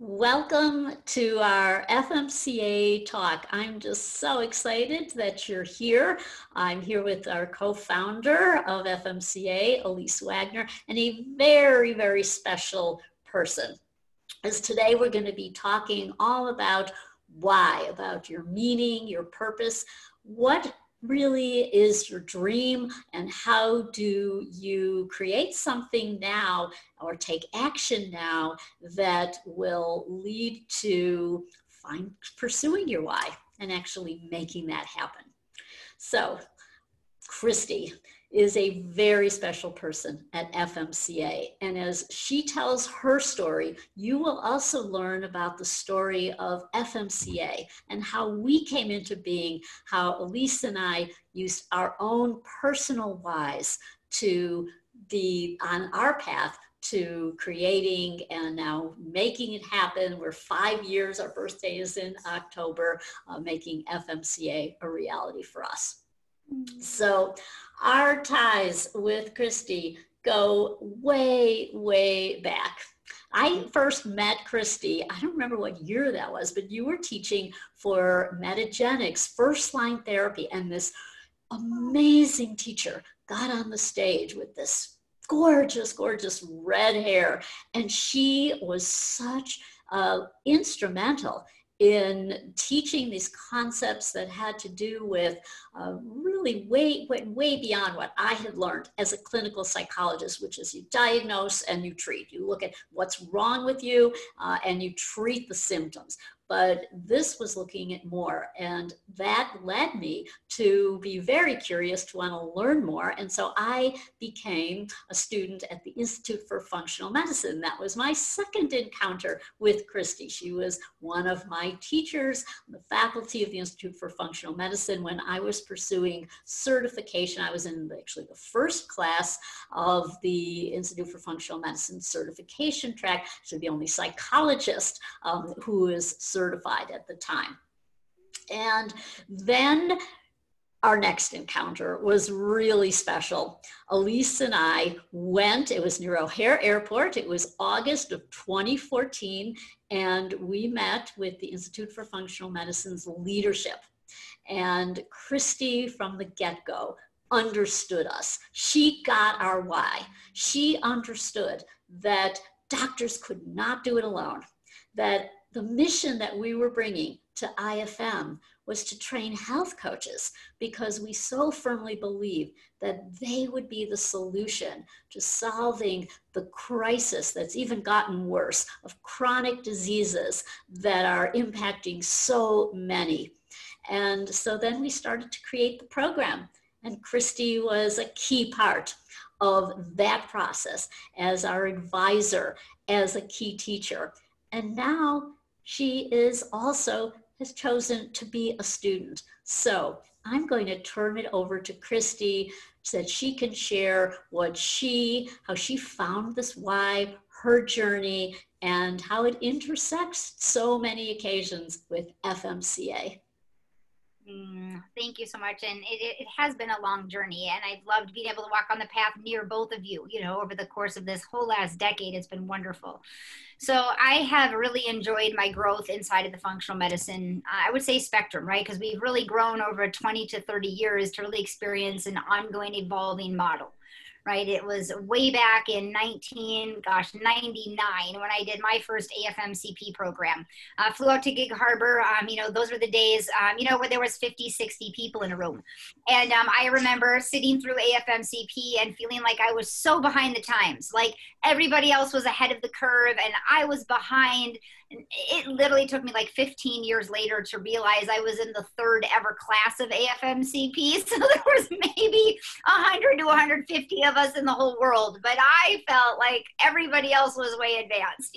Welcome to our FMCA talk. I'm just so excited that you're here. I'm here with our co-founder of FMCA, Elyse Wagner, and a very, very special person. As today we're going to be talking all about why, about your meaning, your purpose, what really is your dream, and how do you create something now or take action now that will lead to pursuing your why and actually making that happen. So Kristi is a very special person at FMCA. And as she tells her story, you will also learn about the story of FMCA and how we came into being, how Elyse and I used our own personal whys to be on our path to creating and now making it happen. We're 5 years, our birthday is in October, making FMCA a reality for us. So our ties with Kristi go way, way back. I first met Kristi, I don't remember what year that was, but you were teaching for Metagenics, first-line therapy, and this amazing teacher got on the stage with this gorgeous, gorgeous red hair, and she was such instrumental in teaching these concepts that had to do with really way beyond what I had learned as a clinical psychologist, which is you diagnose and you treat. You look at what's wrong with you and you treat the symptoms. But this was looking at more, and that led me to be very curious, to want to learn more. And so I became a student at the Institute for Functional Medicine. That was my second encounter with Kristi. She was one of my teachers on the faculty of the Institute for Functional Medicine when I was pursuing certification. I was in actually the first class of the Institute for Functional Medicine certification track. So the only psychologist who is certified at the time. And then our next encounter was really special. Elyse and I went, it was near O'Hare Airport, it was August of 2014, and we met with the Institute for Functional Medicine's leadership. And Kristi, from the get-go, understood us. She got our why. She understood that doctors could not do it alone, that the mission that we were bringing to IFM was to train health coaches, because we so firmly believe that they would be the solution to solving the crisis that's even gotten worse of chronic diseases that are impacting so many. And so then we started to create the program, and Kristi was a key part of that process as our advisor, as a key teacher. And now she is also has chosen to be a student. So I'm going to turn it over to Kristi so that she can share how she found this why, her journey, and how it intersects so many occasions with FMCA. Thank you so much. And it has been a long journey, and I've loved being able to walk on the path near both of you, over the course of this whole last decade. It's been wonderful. So I have really enjoyed my growth inside of the functional medicine, I would say spectrum, right? Because we've really grown over 20 to 30 years to really experience an ongoing evolving model. Right. It was way back in 99 when I did my first AFMCP program. Flew out to Gig Harbor. Those were the days, where there was 50, 60 people in a room. And I remember sitting through AFMCP and feeling like I was so behind the times, like everybody else was ahead of the curve and I was behind. It literally took me like 15 years later to realize I was in the third ever class of AFMCP. So there was maybe 100 to 150 of us in the whole world, but I felt like everybody else was way advanced,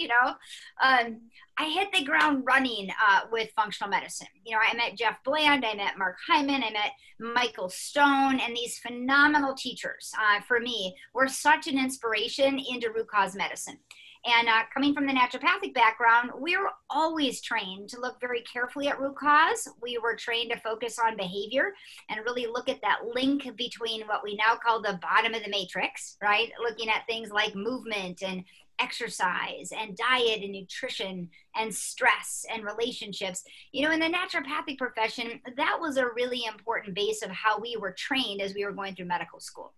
I hit the ground running with functional medicine. I met Jeff Bland, I met Mark Hyman, I met Michael Stone, and these phenomenal teachers for me were such an inspiration into root cause medicine. And coming from the naturopathic background, we were always trained to look very carefully at root cause. We were trained to focus on behavior and really look at that link between what we now call the bottom of the matrix, right? Looking at things like movement and exercise and diet and nutrition and stress and relationships. You know, in the naturopathic profession, that was a really important base of how we were trained as we were going through medical school.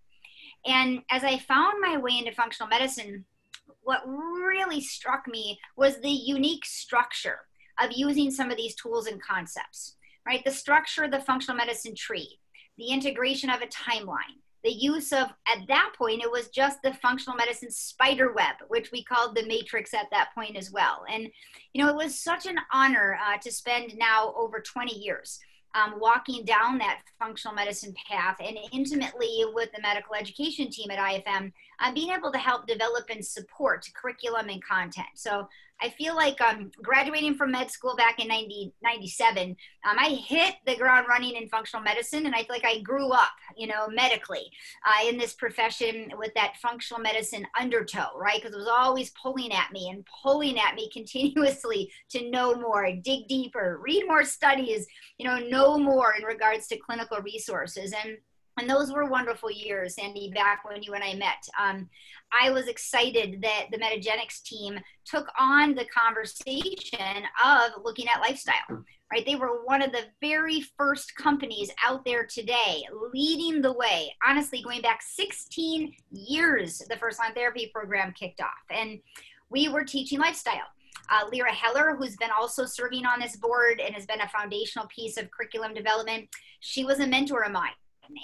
And as I found my way into functional medicine, what really struck me was the unique structure of using some of these tools and concepts, right? The structure of the functional medicine tree, the integration of a timeline, the use of, at that point, it was just the functional medicine spider web, which we called the matrix at that point as well. And, you know, it was such an honor to spend now over 20 years walking down that functional medicine path and intimately with the medical education team at IFM, being able to help develop and support curriculum and content. So I feel like graduating from med school back in 1997, I hit the ground running in functional medicine, and I feel like I grew up, you know, medically in this profession with that functional medicine undertow, right? Because it was always pulling at me continuously to know more, dig deeper, read more studies, you know more in regards to clinical resources. And those were wonderful years, Sandy, back when you and I met. I was excited that the Metagenics team took on the conversation of looking at lifestyle, right? They were one of the very first companies out there today leading the way, honestly, going back 16 years, the First Line Therapy program kicked off. And we were teaching lifestyle. Lyra Heller, who's been also serving on this board and has been a foundational piece of curriculum development, she was a mentor of mine.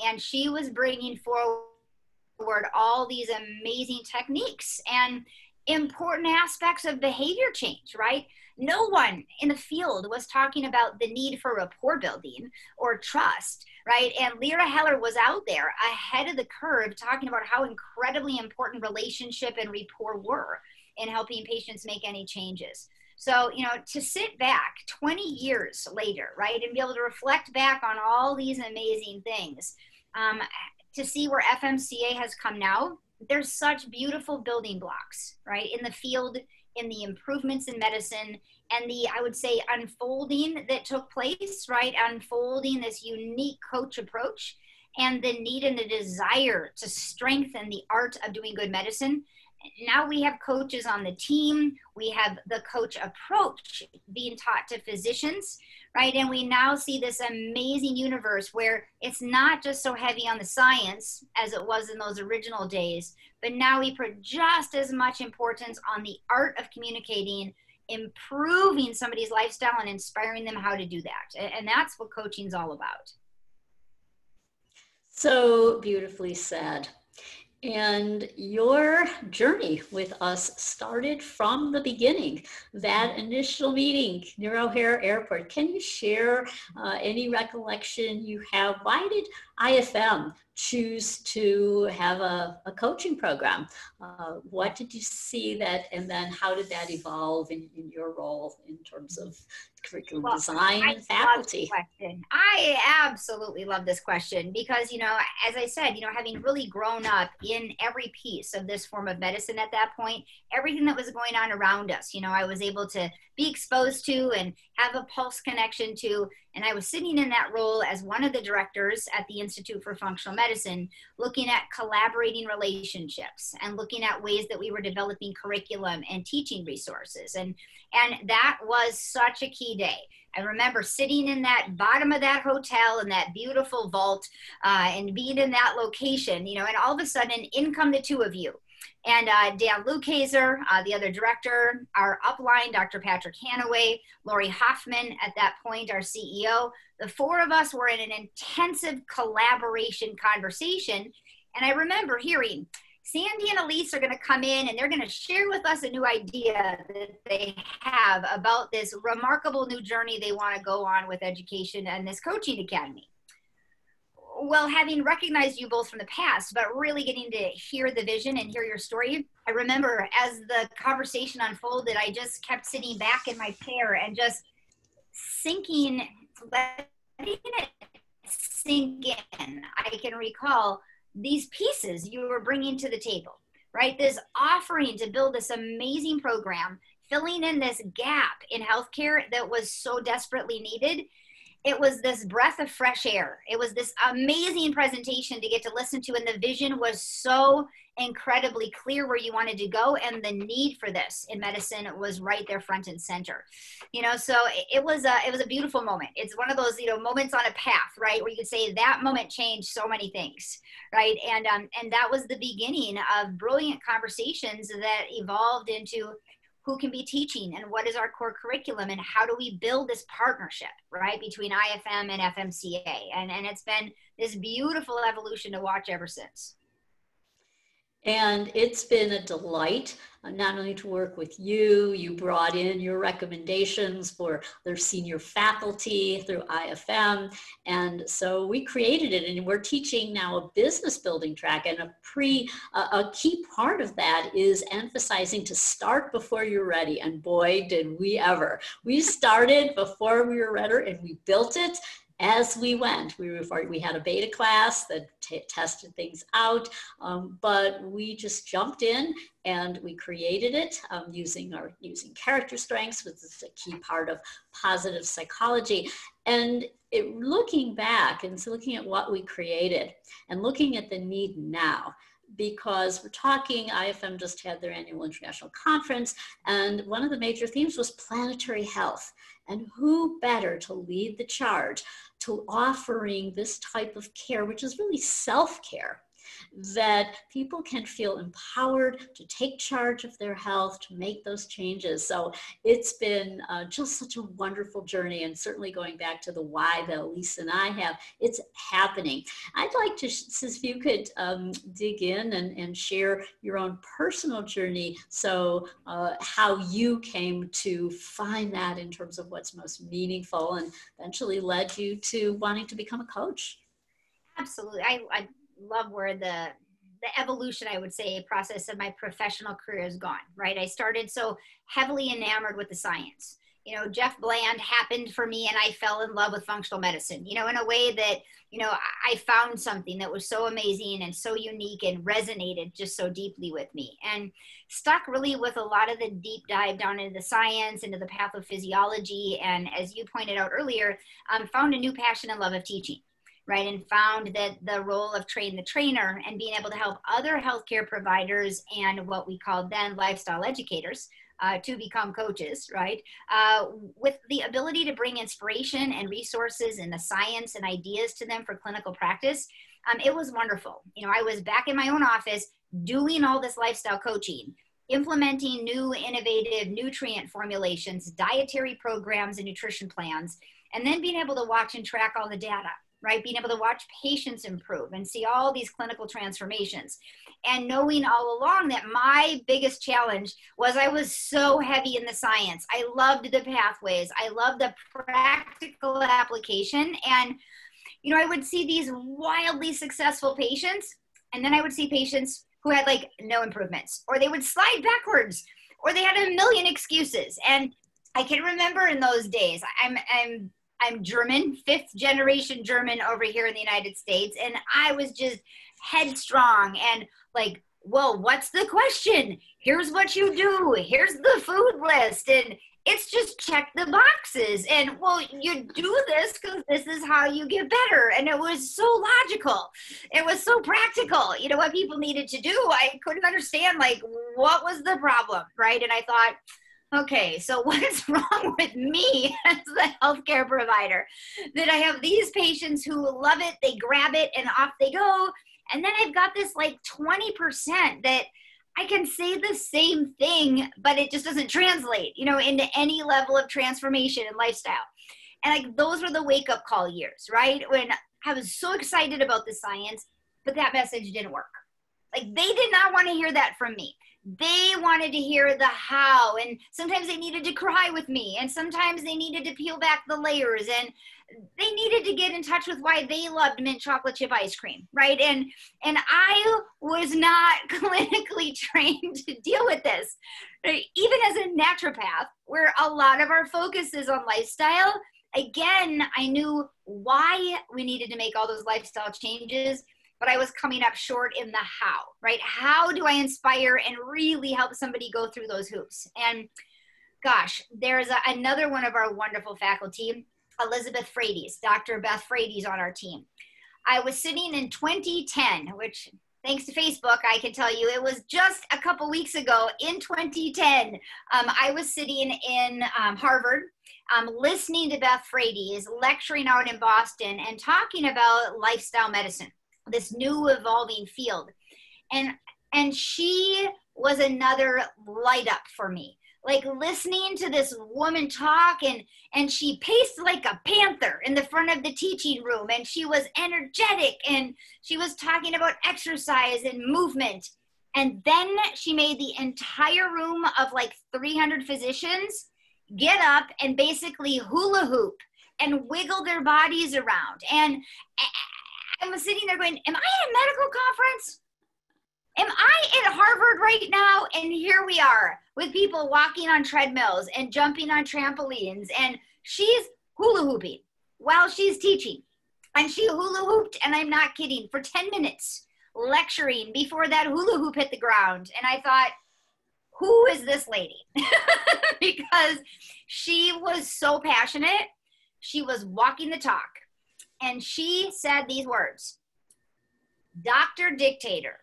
And she was bringing forward all these amazing techniques and important aspects of behavior change, right? No one in the field was talking about the need for rapport building or trust, right? And Lyra Heller was out there ahead of the curve talking about how incredibly important relationship and rapport were in helping patients make any changes. So, you know, to sit back 20 years later, right, and be able to reflect back on all these amazing things, to see where FMCA has come now, there's such beautiful building blocks, right, in the field, in the improvements in medicine, and the, I would say, unfolding that took place, right, unfolding this unique coach approach, and the need and the desire to strengthen the art of doing good medicine. Now we have coaches on the team. We have the coach approach being taught to physicians, right? And we now see this amazing universe where it's not just so heavy on the science as it was in those original days, but now we put just as much importance on the art of communicating, improving somebody's lifestyle and inspiring them how to do that. And that's what coaching is all about. So beautifully said. And your journey with us started from the beginning, that initial meeting near O'Hare Airport. Can you share any recollection you have? Why did IFM choose to have a coaching program? What did you see that, and then how did that evolve in your role in terms of curriculum design and faculty? I absolutely love this question because, you know, as I said, you know, having really grown up in every piece of this form of medicine at that point, everything that was going on around us, you know, I was able to be exposed to and have a pulse connection to. And I was sitting in that role as one of the directors at the Institute for Functional Medicine, looking at collaborating relationships and looking at ways that we were developing curriculum and teaching resources. And that was such a key day. I remember sitting in that bottom of that hotel in that beautiful vault and being in that location, you know, and all of a sudden in come the two of you. And Dan Lukaser, the other director, our upline, Dr. Patrick Hanaway, Lori Hoffman, at that point, our CEO, the four of us were in an intensive collaboration conversation. And I remember hearing, Sandy and Elyse are going to come in and they're going to share with us a new idea that they have about this remarkable new journey they want to go on with education and this coaching academy. Well, having recognized you both from the past, but really getting to hear the vision and hear your story, I remember as the conversation unfolded, I just kept sitting back in my chair and just letting it sink in. I can recall these pieces you were bringing to the table, right? This offering to build this amazing program, filling in this gap in healthcare that was so desperately needed. It was this breath of fresh air. It was this amazing presentation to get to listen to, and the vision was so incredibly clear where you wanted to go, and the need for this in medicine was right there front and center. So it was a beautiful moment. It's one of those moments on a path, right, where you could say that moment changed so many things, right? And that was the beginning of brilliant conversations that evolved into who can be teaching and what is our core curriculum and how do we build this partnership, right, between IFM and FMCA. And it's been this beautiful evolution to watch ever since. And it's been a delight not only to work with you. You brought in your recommendations for their senior faculty through IFM. And so we created it, and we're teaching now a business building track. And a key part of that is emphasizing to start before you're ready. And boy, did we ever. We started before we were ready, and we built it as we went. We had a beta class that tested things out, but we just jumped in and we created it using character strengths, which is a key part of positive psychology. And looking back and so looking at what we created and looking at the need now, because we're talking, IFM just had their annual international conference, and one of the major themes was planetary health. And who better to lead the charge to offering this type of care, which is really self-care, that people can feel empowered to take charge of their health, to make those changes. So it's been just such a wonderful journey, and certainly going back to the why that Elyse and I have, it's happening. I'd like to, if you could dig in and share your own personal journey, so how you came to find that in terms of what's most meaningful and eventually led you to wanting to become a coach. Absolutely. I love where the evolution, I would say, process of my professional career has gone, right? I started so heavily enamored with the science. Jeff Bland happened for me, and I fell in love with functional medicine, in a way that, I found something that was so amazing and so unique and resonated just so deeply with me, and stuck really with a lot of the deep dive down into the science, into the pathophysiology. And as you pointed out earlier, found a new passion and love of teaching. Right, and found that the role of train the trainer and being able to help other healthcare providers and what we called then lifestyle educators to become coaches, right, with the ability to bring inspiration and resources and the science and ideas to them for clinical practice. It was wonderful. I was back in my own office doing all this lifestyle coaching, implementing new innovative nutrient formulations, dietary programs, and nutrition plans, and then being able to watch and track all the data. Right? Being able to watch patients improve and see all these clinical transformations, and knowing all along that my biggest challenge was I was so heavy in the science. I loved the pathways. I loved the practical application. And, I would see these wildly successful patients, and then I would see patients who had like no improvements, or they would slide backwards, or they had a million excuses. And I can remember in those days, I'm German, 5th generation German over here in the United States. And I was just headstrong and like, well, what's the question? Here's what you do. Here's the food list. And it's just check the boxes. And well, you do this because this is how you get better. And it was so logical. It was so practical. What people needed to do. I couldn't understand like what was the problem, right? And I thought, okay, so what is wrong with me as the healthcare provider? That I have these patients who love it, they grab it, and off they go. And then I've got this like 20% that I can say the same thing, but it just doesn't translate, into any level of transformation and lifestyle. And like those were the wake-up call years, right? When I was so excited about the science, but that message didn't work. Like they did not want to hear that from me. They wanted to hear the how, and sometimes they needed to cry with me, and sometimes they needed to peel back the layers, and they needed to get in touch with why they loved mint chocolate chip ice cream, right? And I was not clinically trained to deal with this. Right? Even as a naturopath, where a lot of our focus is on lifestyle, again, I knew why we needed to make all those lifestyle changes, but I was coming up short in the how, right? How do I inspire and really help somebody go through those hoops? And gosh, there's another one of our wonderful faculty, Elizabeth Frades, Dr. Beth Frades on our team. I was sitting in 2010, which thanks to Facebook, I can tell you, it was just a couple weeks ago in 2010. I was sitting in Harvard, listening to Beth Frades lecturing out in Boston and talking about lifestyle medicine, this new evolving field. And she was another light up for me. Like listening to this woman talk, and she paced like a panther in the front of the teaching room, and she was energetic, and she was talking about exercise and movement. And then she made the entire room of like 300 physicians get up and basically hula hoop and wiggle their bodies around. And I was sitting there going, am I at a medical conference? Am I at Harvard right now? And here we are with people walking on treadmills and jumping on trampolines. And she's hula hooping while she's teaching. And she hula hooped, and I'm not kidding, for 10 minutes lecturing before that hula hoop hit the ground. And I thought, who is this lady? Because she was so passionate. She was walking the talk. And she said these words, doctor dictator,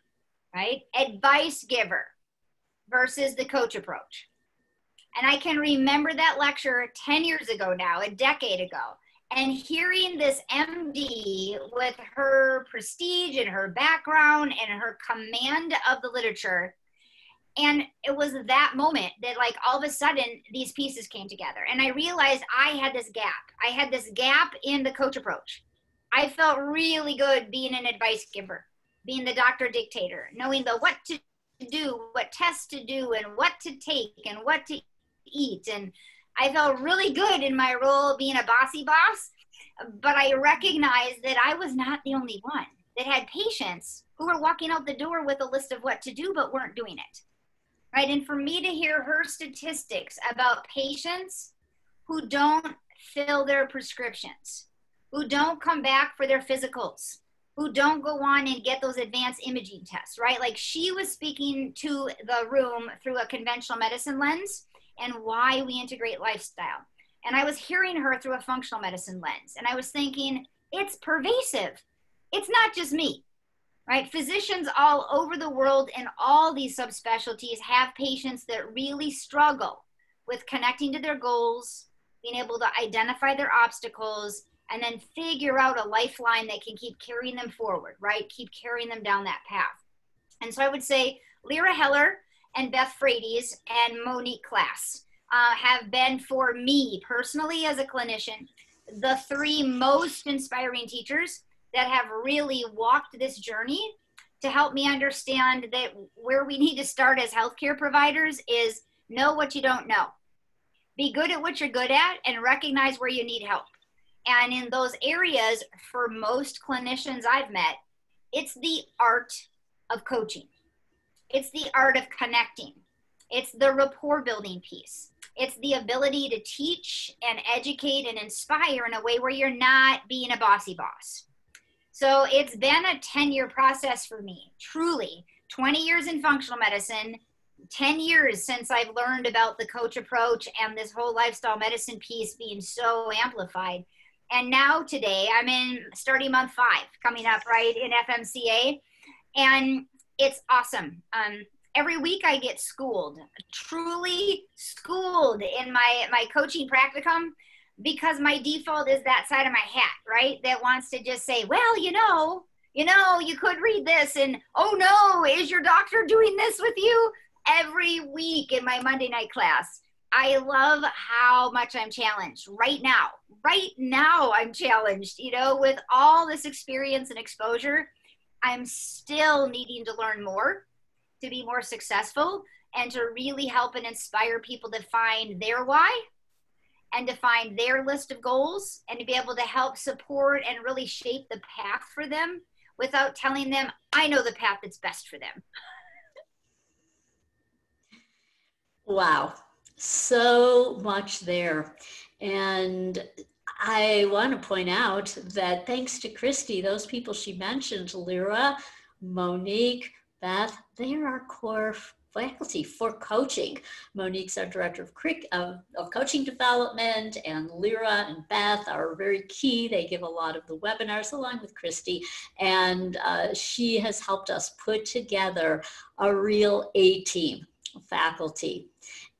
right? Advice giver versus the coach approach. And I can remember that lecture 10 years ago now, a decade ago, and hearing this MD with her prestige and her background and her command of the literature. And it was that moment that like all of a sudden these pieces came together. And I realized I had this gap. I had this gap in the coach approach. I felt really good being an advice giver, being the doctor dictator, knowing the what to do, what tests to do, and what to take, and what to eat. And I felt really good in my role being a bossy boss, but I recognized that I was not the only one that had patients who were walking out the door with a list of what to do, but weren't doing it, right? And for me to hear her statistics about patients who don't fill their prescriptions, who don't come back for their physicals, who don't go on and get those advanced imaging tests, right? Like she was speaking to the room through a conventional medicine lens and why we integrate lifestyle. And I was hearing her through a functional medicine lens. And I was thinking, it's pervasive. It's not just me, right? Physicians all over the world in all these subspecialties have patients that really struggle with connecting to their goals, being able to identify their obstacles, and then figure out a lifeline that can keep carrying them forward, right? Keep carrying them down that path. And so I would say Lyra Heller and Beth Frades and Monique Klass have been, for me personally as a clinician, the three most inspiring teachers that have really walked this journey to help me understand that where we need to start as healthcare providers is know what you don't know. Be good at what you're good at and recognize where you need help. And in those areas, for most clinicians I've met, it's the art of coaching. It's the art of connecting. It's the rapport building piece. It's the ability to teach and educate and inspire in a way where you're not being a bossy boss. So it's been a 10-year process for me, truly. 20 years in functional medicine, 10 years since I've learned about the coach approach and this whole lifestyle medicine piece being so amplified. And now today, I'm in starting month 5 coming up, right, in FMCA. And it's awesome. Every week I get schooled, truly schooled in my coaching practicum, because my default is that side of my hat, right? That wants to just say, well, you know, you could read this, and oh no, is your doctor doing this with you? Every week in my Monday night class. I love how much I'm challenged right now. Right now I'm challenged, with all this experience and exposure. I'm still needing to learn more to be more successful and to really help and inspire people to find their why and to find their list of goals and to be able to help support and really shape the path for them without telling them, I know the path that's best for them. Wow. So much there. And I want to point out that thanks to Kristi, those people she mentioned, Lyra, Monique, Beth, they are our core faculty for coaching. Monique's our director of coaching development, and Lyra and Beth are very key. They give a lot of the webinars along with Kristi, and she has helped us put together a real A-team faculty.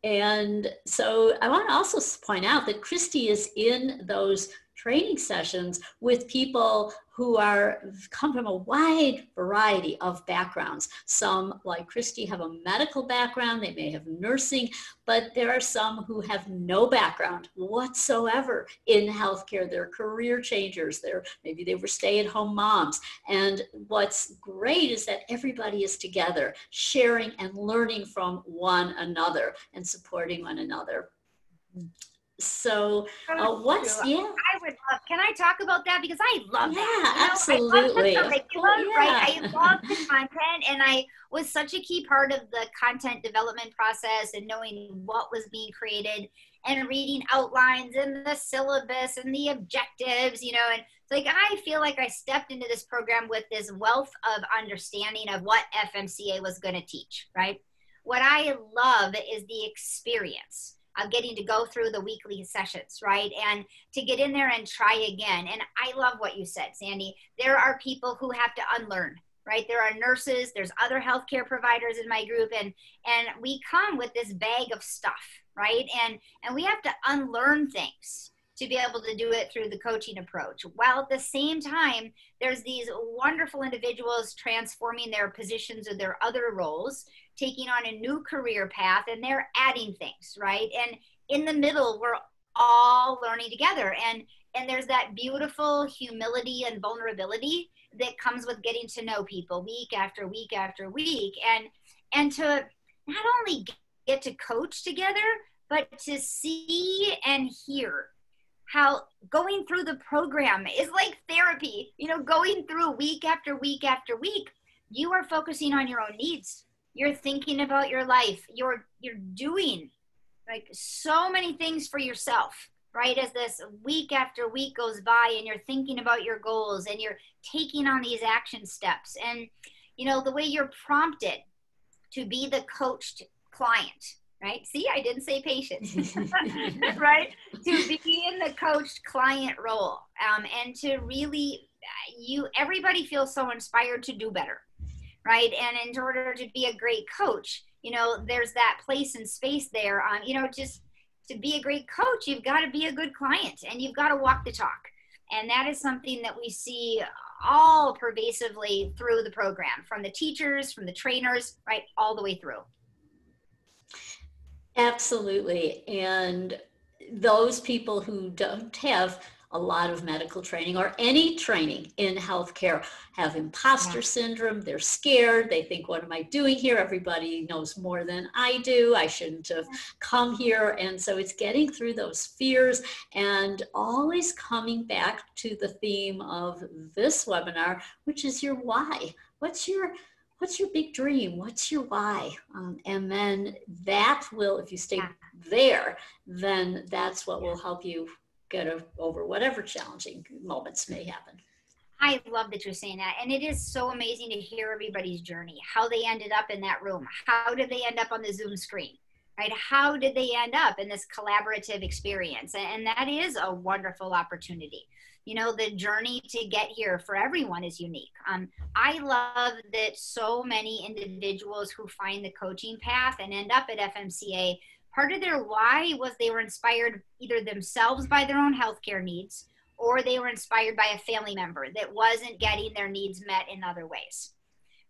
And so I want to also point out that Kristi is in those training sessions with people who come from a wide variety of backgrounds. Some, like Kristi, have a medical background, they may have nursing, but there are some who have no background whatsoever in healthcare. They're career changers, maybe they were stay-at-home moms. And what's great is that everybody is together, sharing and learning from one another and supporting one another. So yeah. I would love, can I talk about that? Because I love that. Yeah, absolutely. I love the curriculum, right? I love the content, and I was such a key part of the content development process and knowing what was being created and reading outlines and the syllabus and the objectives, you know, and like I feel like I stepped into this program with this wealth of understanding of what FMCA was going to teach, right? What I love is the experience of getting to go through the weekly sessions, right? And to get in there and try again. And I love what you said, Sandy. There are people who have to unlearn, right? There are nurses, there's other healthcare providers in my group, and we come with this bag of stuff, right? And we have to unlearn things to be able to do it through the coaching approach. While at the same time, there's these wonderful individuals transforming their positions or their other roles, taking on a new career path, and they're adding things, right? And in the middle, we're all learning together. And there's that beautiful humility and vulnerability that comes with getting to know people week after week after week. And to not only get to coach together, but to see and hear how going through the program is like therapy, you know, going through week after week after week, you are focusing on your own needs. You're thinking about your life. You're doing like so many things for yourself, right? As this week after week goes by and you're thinking about your goals and you're taking on these action steps. And, you know, the way you're prompted to be the coached client, right? See, I didn't say patient, right? To be in the coached client role, and to really, everybody feels so inspired to do better, right? And in order to be a great coach, you know, there's that place and space there. You know, just to be a great coach, you've got to be a good client and you've got to walk the talk. And that is something that we see all pervasively through the program, from the teachers, from the trainers, right, all the way through. Absolutely. And those people who don't have a lot of medical training or any training in healthcare have imposter syndrome. They're scared. They think, what am I doing here? Everybody knows more than I do. I shouldn't have come here. And so it's getting through those fears and always coming back to the theme of this webinar, which is your why. What's your big dream? What's your why? And then that will, if you stay there, then that's what will help you get over whatever challenging moments may happen. I love that you're saying that. And it is so amazing to hear everybody's journey, how they ended up in that room. How did they end up on the Zoom screen, right? How did they end up in this collaborative experience? And that is a wonderful opportunity. You know, the journey to get here for everyone is unique. I love that so many individuals who find the coaching path and end up at FMCA, part of their why was they were inspired either themselves by their own healthcare needs, or they were inspired by a family member that wasn't getting their needs met in other ways,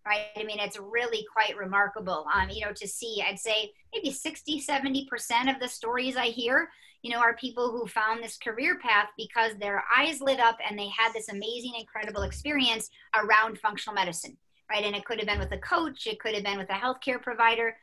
right? I mean, it's really quite remarkable, you know, to see. I'd say maybe 60–70% of the stories I hear, you know, are people who found this career path because their eyes lit up and they had this amazing, incredible experience around functional medicine, right? And it could have been with a coach, it could have been with a healthcare provider.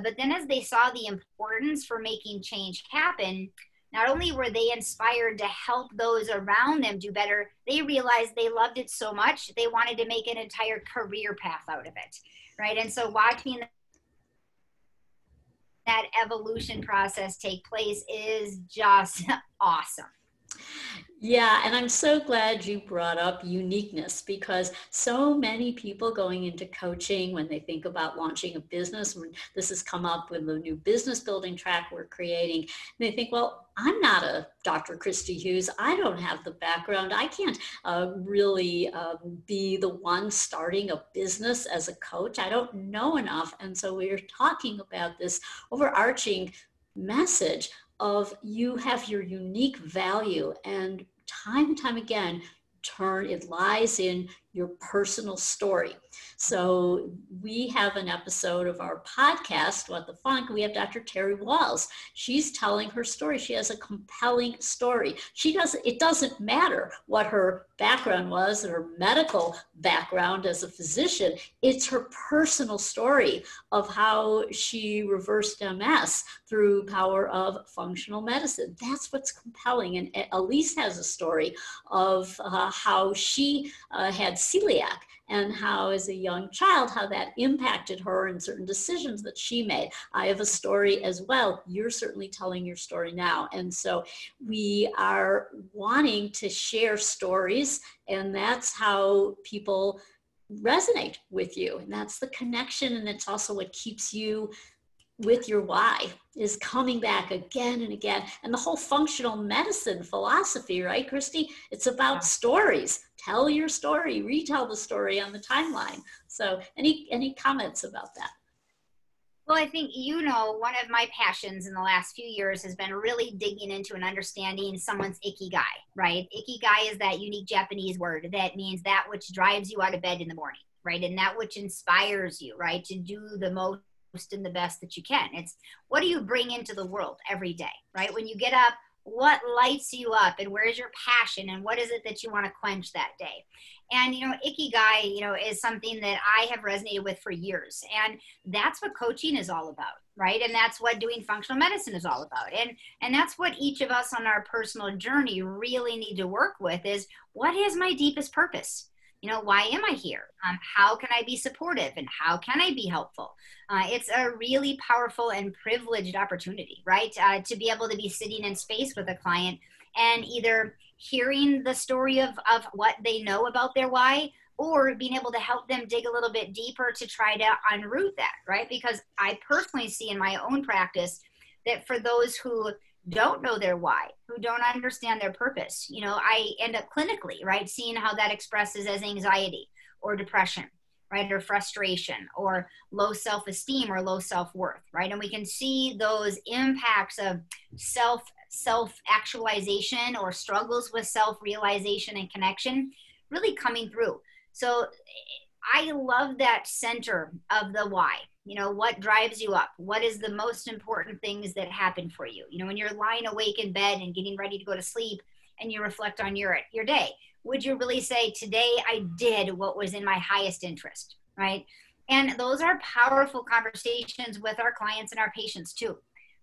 But then as they saw the importance for making change happen, not only were they inspired to help those around them do better, they realized they loved it so much, they wanted to make an entire career path out of it, right? And so watching that evolution process take place is just awesome. Yeah, and I'm so glad you brought up uniqueness because so many people going into coaching, when they think about launching a business, when this has come up with the new business building track we're creating, they think, well, I'm not a Dr. Kristi Hughes. I don't have the background. I can't really be the one starting a business as a coach. I don't know enough. And so we're talking about this overarching message of you have your unique value, and time again, it lies in your personal story. So we have an episode of our podcast, What the Funk. We have Dr. Terry Walls. She's telling her story. She has a compelling story. It doesn't matter what her background was, her medical background as a physician. It's her personal story of how she reversed MS through power of functional medicine. That's what's compelling. And Elyse has a story of how she had celiac, and how as a young child, how that impacted her in certain decisions that she made. I have a story as well. You're certainly telling your story now. And so we are wanting to share stories, and that's how people resonate with you. And that's the connection. And it's also what keeps you with your why, is coming back again and again. And the whole functional medicine philosophy, right, Kristi? It's about stories. Tell your story, retell the story on the timeline. So any comments about that? Well, I think, one of my passions in the last few years has been really digging into and understanding someone's ikigai, right? Ikigai is that unique Japanese word that means that which drives you out of bed in the morning, right? And that which inspires you, right, to do the most and the best that you can. It's what do you bring into the world every day, right? When you get up, what lights you up, and where's your passion, and what is it that you want to quench that day? And ikigai is something that I have resonated with for years, and that's what coaching is all about, right? And that's what doing functional medicine is all about, and that's what each of us on our personal journey really need to work with, is what is my deepest purpose? Why am I here? How can I be supportive, and how can I be helpful? It's a really powerful and privileged opportunity, right? To be able to be sitting in space with a client and either hearing the story of what they know about their why, or being able to help them dig a little bit deeper to try to unroot that, right? Because I personally see in my own practice that for those who don't know their why, who don't understand their purpose, I end up clinically, right, seeing how that expresses as anxiety or depression, right, or frustration or low self-esteem or low self-worth, right? And we can see those impacts of self-actualization or struggles with self-realization and connection really coming through. So I love that center of the why. What drives you up? What is the most important things that happen for you? When you're lying awake in bed and getting ready to go to sleep and you reflect on your day, would you really say, today I did what was in my highest interest, right? And those are powerful conversations with our clients and our patients too,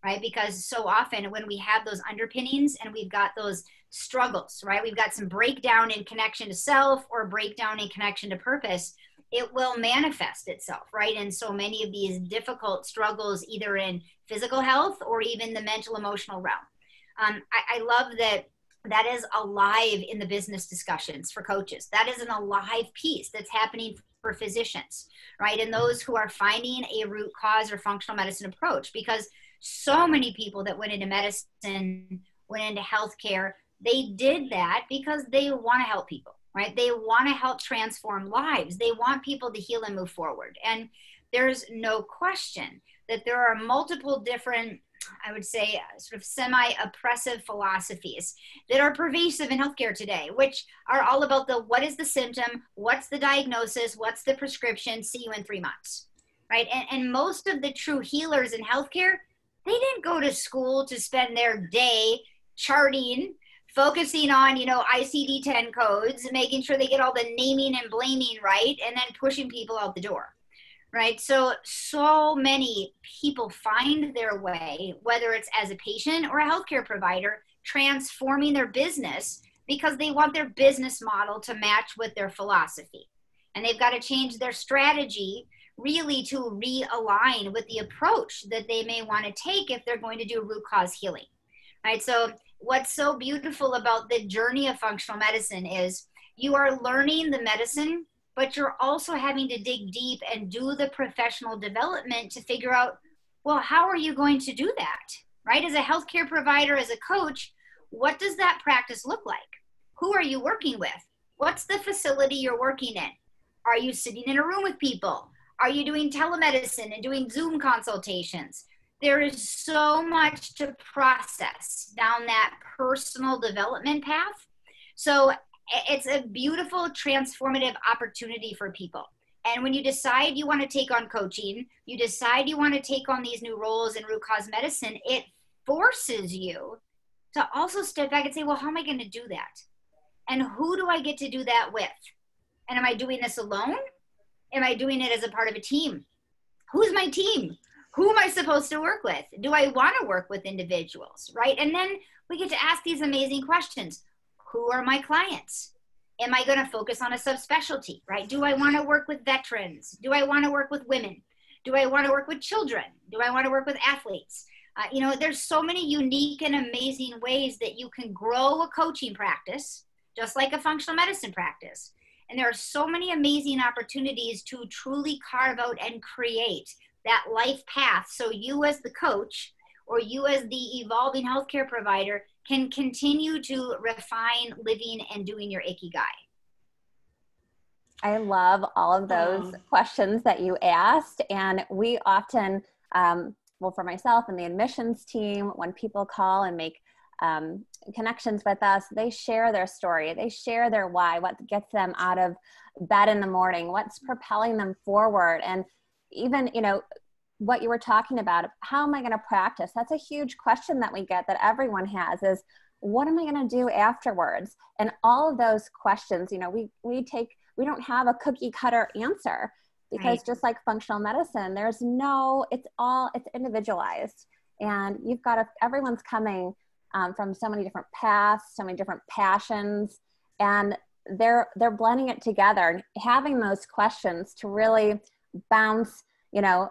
right? Because so often when we have those underpinnings and we've got those struggles, right? We've got some breakdown in connection to self or breakdown in connection to purpose, it will manifest itself, right? And so many of these difficult struggles, either in physical health or even the mental, emotional realm. I love that is alive in the business discussions for coaches. That is an alive piece that's happening for physicians, right? And those who are finding a root cause or functional medicine approach, because so many people that went into medicine, went into healthcare, they did that because they want to help people, right? They want to help transform lives. They want people to heal and move forward. And there's no question that there are multiple different, I would say, sort of semi-oppressive philosophies that are pervasive in healthcare today, which are all about what is the symptom, what's the diagnosis, what's the prescription, see you in 3 months, right? And most of the true healers in healthcare, they didn't go to school to spend their day charting, focusing on, ICD-10 codes, making sure they get all the naming and blaming right, and then pushing people out the door, right? So many people find their way, whether it's as a patient or a healthcare provider, transforming their business because they want their business model to match with their philosophy. And they've got to change their strategy really to realign with the approach that they may want to take if they're going to do root cause healing. Right. So what's so beautiful about the journey of functional medicine is you are learning the medicine, but you're also having to dig deep and do the professional development to figure out, well, how are you going to do that, right? As a healthcare provider, as a coach, what does that practice look like? Who are you working with? What's the facility you're working in? Are you sitting in a room with people? Are you doing telemedicine and doing Zoom consultations? There is so much to process down that personal development path. So it's a beautiful transformative opportunity for people. And when you decide you want to take on coaching, you decide you want to take on these new roles in root cause medicine, it forces you to also step back and say, well, how am I going to do that? And who do I get to do that with? And am I doing this alone? Am I doing it as a part of a team? Who's my team? Who am I supposed to work with? Do I want to work with individuals, right? And then we get to ask these amazing questions. Who are my clients? Am I going to focus on a subspecialty, right? Do I want to work with veterans? Do I want to work with women? Do I want to work with children? Do I want to work with athletes? There's so many unique and amazing ways that you can grow a coaching practice, just like a functional medicine practice. And there are so many amazing opportunities to truly carve out and create that life path so you as the coach or you as the evolving healthcare provider can continue to refine living and doing your ikigai. I love all of those questions that you asked. And we often, well, for myself and the admissions team, when people call and make connections with us, they share their story, they share their why, what gets them out of bed in the morning, what's propelling them forward. And even, what you were talking about, how am I going to practice? That's a huge question that we get, that everyone has, is what am I going to do afterwards? And all of those questions, we don't have a cookie cutter answer, because just like functional medicine, it's individualized, and everyone's coming from so many different paths, so many different passions, and they're blending it together, having those questions to really bounce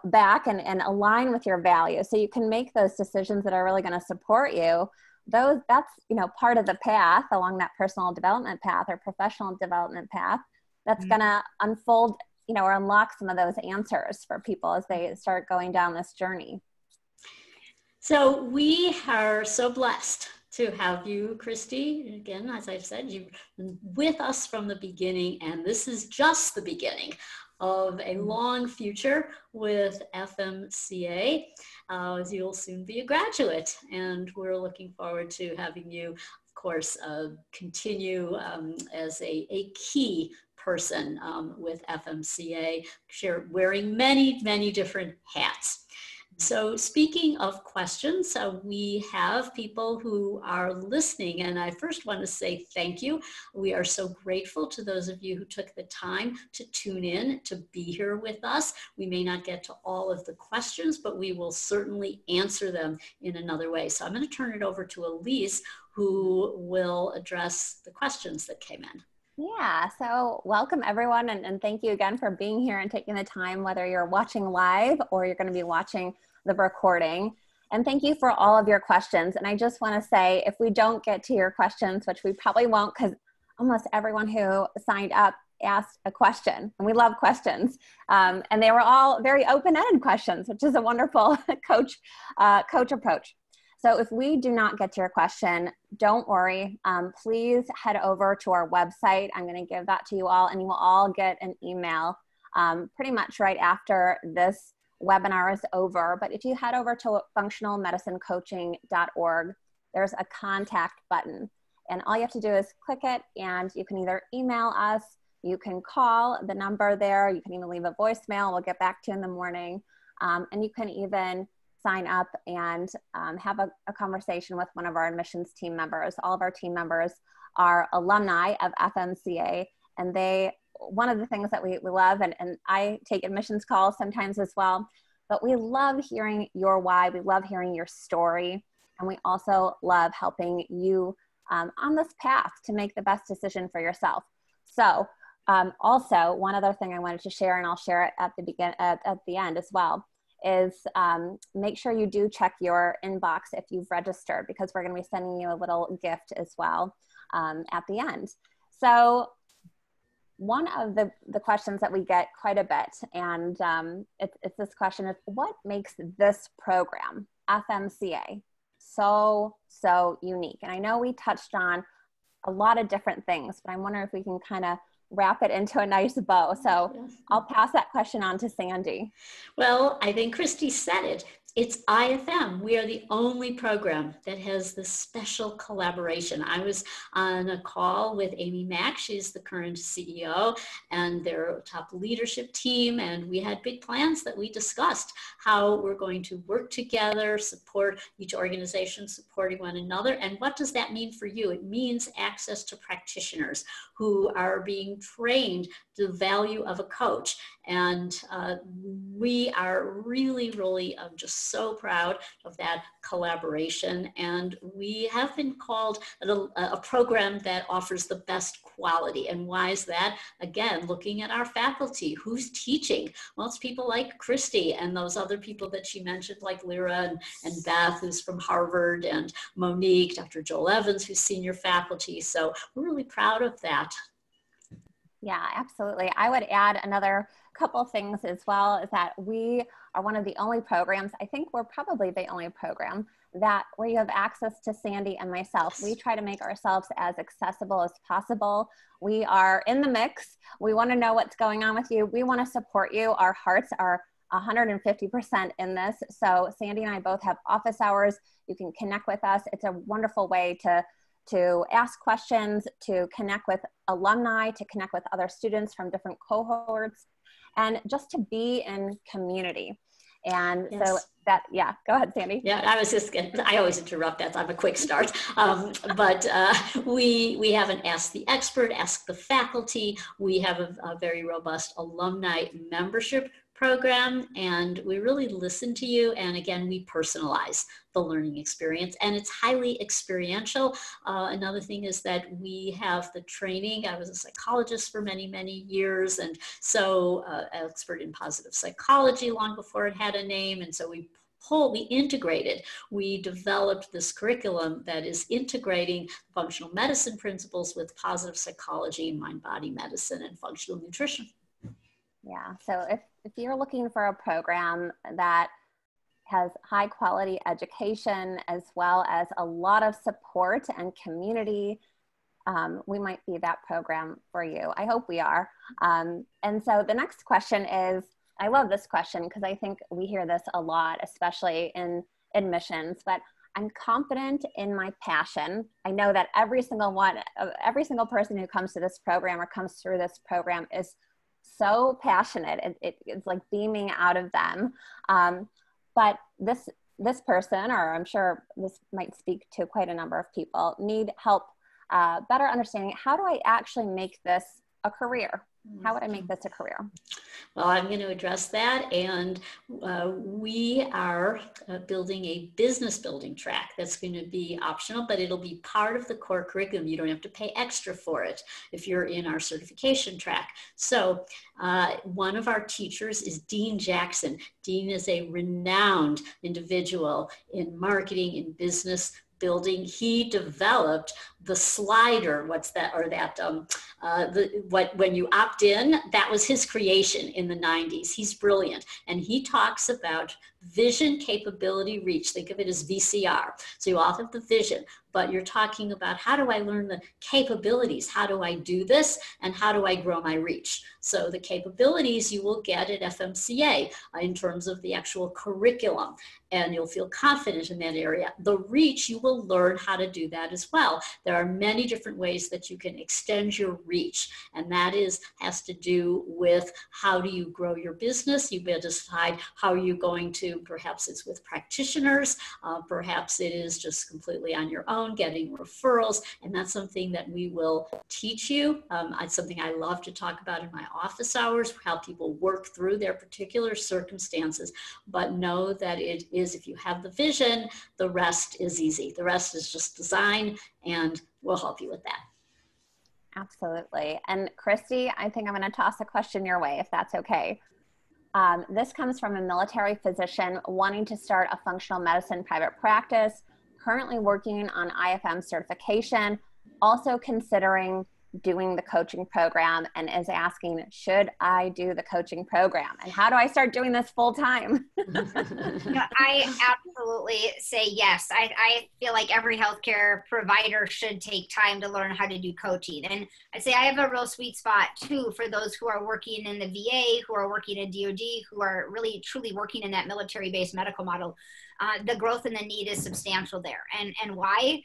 back and align with your values, so you can make those decisions that are really going to support you. That's part of the path along that personal development path or professional development path that's going to unfold, or unlock some of those answers for people as they start going down this journey. So we are so blessed to have you, Kristi. Again, as I said, you've been with us from the beginning, and this is just the beginning of a long future with FMCA, as you'll soon be a graduate. And we're looking forward to having you, of course, continue as a key person with FMCA, wearing many, many different hats. So speaking of questions, we have people who are listening, and I first want to say thank you. We are so grateful to those of you who took the time to tune in, to be here with us. We may not get to all of the questions, but we will certainly answer them in another way. So I'm going to turn it over to Elyse, who will address the questions that came in. Yeah, so welcome everyone, and thank you again for being here and taking the time, whether you're watching live or you're going to be watching the recording. And thank you for all of your questions. And I just want to say, if we don't get to your questions, which we probably won't, because almost everyone who signed up asked a question, and we love questions. And they were all very open-ended questions, which is a wonderful coach approach. So if we do not get to your question, don't worry. Please head over to our website. I'm going to give that to you all, and you will all get an email pretty much right after this webinar is over. But if you head over to functionalmedicinecoaching.org, there's a contact button, and all you have to do is click it, and you can either email us, you can call the number there, you can even leave a voicemail, we'll get back to you in the morning, and you can even sign up and have a conversation with one of our admissions team members. All of our team members are alumni of FMCA, and one of the things that we love, and I take admissions calls sometimes as well, but we love hearing your why, we love hearing your story, and we also love helping you on this path to make the best decision for yourself. So also, one other thing I wanted to share, and I'll share it at the end as well, is make sure you do check your inbox if you've registered, because we're going to be sending you a little gift as well at the end. So one of the questions that we get quite a bit, and it's this question of what makes this program, FMCA, so unique? And I know we touched on a lot of different things, but I wonder if we can kind of wrap it into a nice bow. So I'll pass that question on to Sandy. Well, I think Kristi said it. It's IFM. We are the only program that has this special collaboration. I was on a call with Amy Mack. She's the current CEO and their top leadership team. And we had big plans that we discussed how we're going to work together, support each organization, supporting one another. And what does that mean for you? It means access to practitioners who are being trained the value of a coach. And we are really just so proud of that collaboration. And we have been called a program that offers the best quality. And why is that? Again, looking at our faculty, who's teaching? Well, it's people like Kristi and those other people that she mentioned, like Lyra and Beth, who's from Harvard, and Monique, Dr. Joel Evans, who's senior faculty. So we're really proud of that. Yeah, absolutely. I would add another couple of things as well, is that we are one of the only programs, I think we're probably the only program, that where you have access to Sandy and myself. We try to make ourselves as accessible as possible. We are in the mix. We want to know what's going on with you. We want to support you. Our hearts are 150% in this. So Sandy and I both have office hours. You can connect with us. It's a wonderful way to ask questions, to connect with alumni, to connect with other students from different cohorts, and just to be in community. And yes. So that, yeah, go ahead, Sandy. Yeah, I always interrupt that. I'm a quick start. But we have an Ask the Expert, Ask the Faculty. We have a very robust alumni membership program, and we really listen to you. And again, we personalize the learning experience, and it's highly experiential. Another thing is that we have the training. I was a psychologist for many, many years, and so expert in positive psychology long before it had a name. And so we integrated, we developed this curriculum that is integrating functional medicine principles with positive psychology, mind-body medicine, and functional nutrition. Yeah, so if you're looking for a program that has high quality education as well as a lot of support and community, we might be that program for you. I hope we are. And so the next question is, I love this question because I think we hear this a lot, especially in admissions, but I'm confident in my passion. I know that every single person who comes to this program or comes through this program is so passionate. It's like beaming out of them. But this person, or I'm sure this might speak to quite a number of people, need help better understanding, how do I actually make this a career? How would I make this a career? Well, I'm going to address that. And we are building a business building track that's going to be optional, but it'll be part of the core curriculum. You don't have to pay extra for it if you're in our certification track. So one of our teachers is Dean Jackson. Dean is a renowned individual in marketing, in business building. He developed the slider, when you opt in, that was his creation in the 90s. He's brilliant. And he talks about vision, capability, reach. Think of it as VCR. So you all have the vision, but you're talking about, how do I learn the capabilities? How do I do this? And how do I grow my reach? So the capabilities you will get at FMCA in terms of the actual curriculum, and you'll feel confident in that area. The reach, you will learn how to do that as well. There are many different ways that you can extend your reach, and that has to do with how do you grow your business. You better decide how are you going to, perhaps it's with practitioners, perhaps it is just completely on your own, getting referrals, and that's something that we will teach you. It's something I love to talk about in my office hours, how people work through their particular circumstances, but know that it is, if you have the vision, the rest is easy. The rest is just design, and we'll help you with that. Absolutely. And Kristi, I think I'm going to toss a question your way, if that's okay. This comes from a military physician wanting to start a functional medicine private practice, currently working on IFM certification, also considering doing the coaching program, and is asking, should I do the coaching program? And how do I start doing this full time? I absolutely say yes. I feel like every healthcare provider should take time to learn how to do coaching. And I'd say I have a real sweet spot too for those who are working in the VA, who are working in DoD, who are really truly working in that military-based medical model. The growth and the need is substantial there. And why?